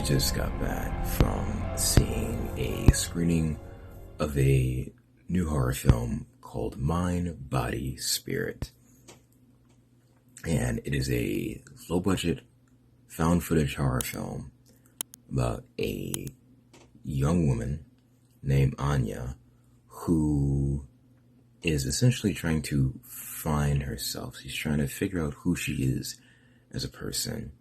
just got back from seeing a screening of a new horror film called Mind, Body, Spirit. And it is a low budget found footage horror film about a young woman named Anya who is essentially trying to find herself. She's trying to figure out who she is as a person.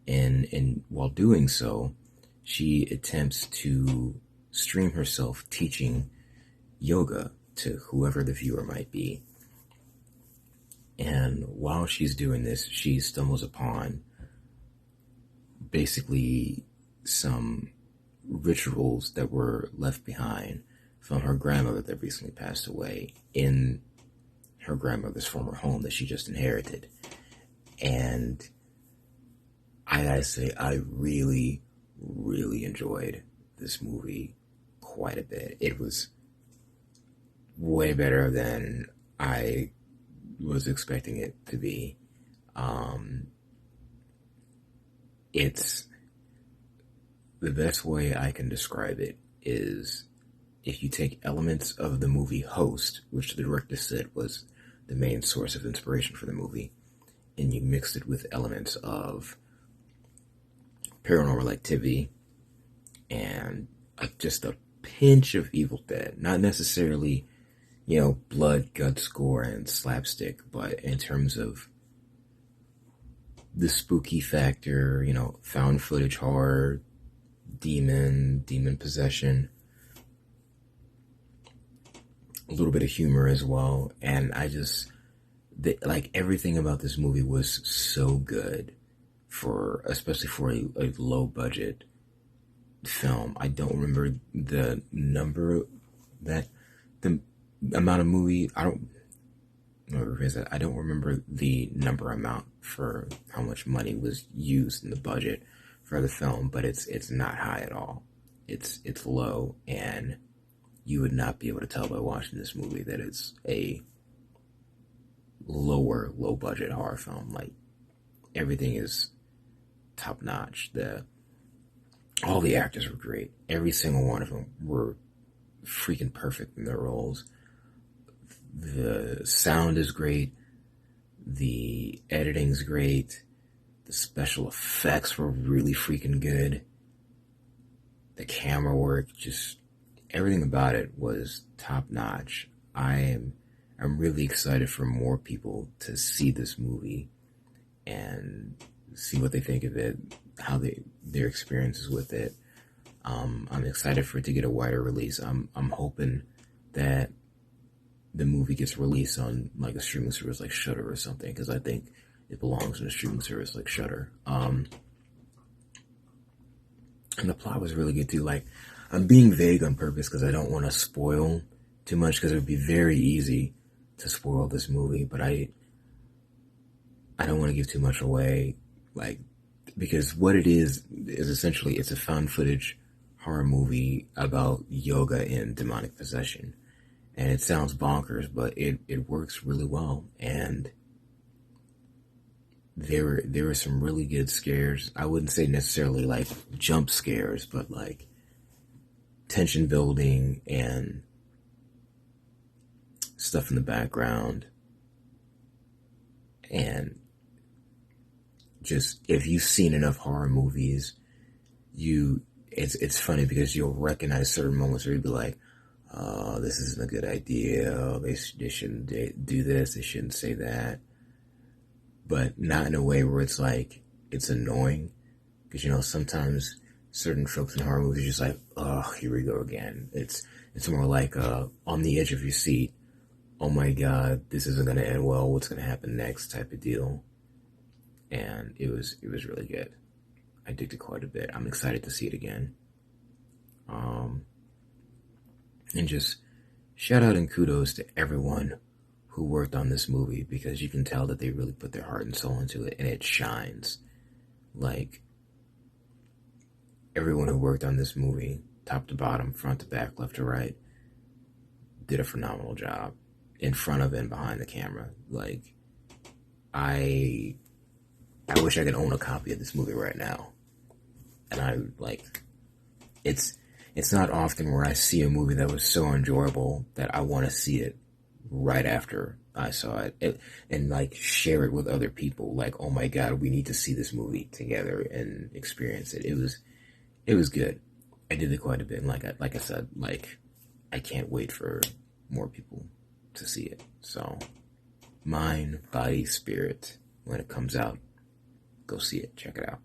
And while doing so, she attempts to stream herself teaching yoga to whoever the viewer might be. And while she's doing this, she stumbles upon basically some rituals that were left behind from her grandmother that recently passed away in her grandmother's former home that she just inherited. And I gotta say, I really, really enjoyed this movie quite a bit. It was way better than I was expecting it to be. It's the best way I can describe it is if you take elements of the movie Host, which the director said was the main source of inspiration for the movie, and you mix it with elements of Paranormal Activity and just a pinch of Evil Dead. Not necessarily, blood, guts, gore, and slapstick, but in terms of the spooky factor, found footage horror, demon possession, a little bit of humor as well. And everything about this movie was so good, especially for a low budget film. I don't remember the amount of movie. I don't remember the amount for how much money was used in the budget for the film, but it's not high at all. It's low, and you would not be able to tell by watching this movie that it's a low budget horror film. Like, everything is top notch. All the actors were great. Every single one of them were freaking perfect in their roles. The sound is great. The editing's great. The special effects were really freaking good. The camera work, just everything about it was top notch. I'm really excited for more people to see this movie and see what they think of it, how their experiences with it. I'm excited for it to get a wider release. I'm hoping that the movie gets released on like a streaming service like Shudder or something, because I think it belongs in a streaming service like Shudder. And the plot was really good too. Like, I'm being vague on purpose because I don't want to spoil too much, because it would be very easy to spoil this movie, but I don't want to give too much away, because what it is essentially, it's a found footage horror movie about yoga and demonic possession. And it sounds bonkers, but it works really well. And there were some really good scares. I wouldn't say necessarily like jump scares, but like tension building and stuff in the background. And just, if you've seen enough horror movies, it's funny because you'll recognize certain moments where you'll be like, oh, this isn't a good idea. Oh, they shouldn't do this. They shouldn't say that. But not in a way where it's like, it's annoying. Because, sometimes certain tropes in horror movies are just like, oh, here we go again. It's more like on the edge of your seat. Oh my God, this isn't going to end well. What's going to happen next type of deal. And it was really good. I digged it quite a bit. I'm excited to see it again. And just shout out and kudos to everyone who worked on this movie, because you can tell that they really put their heart and soul into it, and it shines. Like, everyone who worked on this movie, top to bottom, front to back, left to right, did a phenomenal job in front of and behind the camera. Like, I wish I could own a copy of this movie right now. and I like it's not often where I see a movie that was so enjoyable that I want to see it right after I saw it, and like share it with other people. Like, oh my god, we need to see this movie together and experience it. It was good. I did it quite a bit, and like I said, like I can't wait for more people to see it. So, Mind, Body, Spirit. When it comes out, go see it. Check it out.